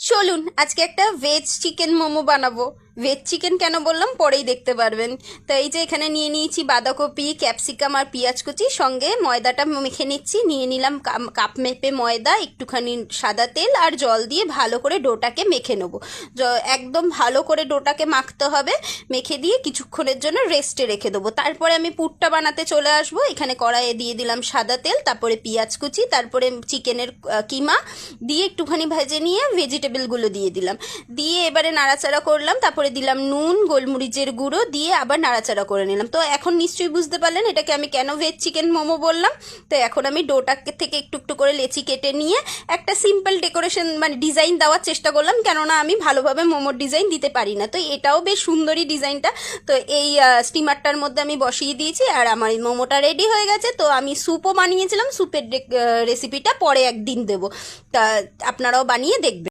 চলুন আজকে একটা ভেজ চিকেন মোমো বানাবো। ভেজ চিকেন কেন বললাম পরেই দেখতে পারবেন। তো এই যে এখানে নিয়ে নিয়েছি বাঁধাকপি, ক্যাপসিকাম আর পেঁয়াজ কুচি, সঙ্গে ময়দাটা মেখে নিচ্ছি। নিয়ে নিলাম কাপ মেপে ময়দা, একটুখানি সাদা তেল আর জল দিয়ে ভালো করে ডোটাকে মেখে নেবো। একদম ভালো করে ডোটাকে মাখতে হবে। মেখে দিয়ে কিছুক্ষণের জন্য রেস্টে রেখে দেবো। তারপরে আমি পুরটা বানাতে চলে আসবো। এখানে কড়াইয়ে দিয়ে দিলাম সাদা তেল, তারপরে পেঁয়াজ কুচি, তারপরে চিকেনের কিমা দিয়ে একটুখানি ভেজে নিয়ে ভেজিটেবলগুলো দিয়ে দিলাম। দিয়ে এবারে নাড়াচাড়া করলাম, তারপরে দিলাম নুন, গোলমরিচের গুঁড়ো দিয়ে আবার নাড়াচাড়া করে নিলাম। তো এখন নিশ্চয়ই বুঝতে পারলেন এটাকে আমি কেন ভেজ চিকেন মোমো বললাম। তো এখন আমি ডোটাকে থেকে একটু একটু করে লেচি কেটে নিয়ে একটা সিম্পল ডেকোরেশন মানে ডিজাইন দেওয়ার চেষ্টা করলাম, কেননা আমি ভালোভাবে মোমোর ডিজাইন দিতে পারি না। তো এটাও বেশ সুন্দরই ডিজাইনটা। তো এই স্টিমারটার মধ্যে আমি বসিয়ে দিয়েছি আর আমার এই মোমোটা রেডি হয়ে গেছে। তো আমি স্যুপও বানিয়েছিলাম, স্যুপের রেসিপিটা পরে একদিন দেবো। তা আপনারাও বানিয়ে দেখবেন।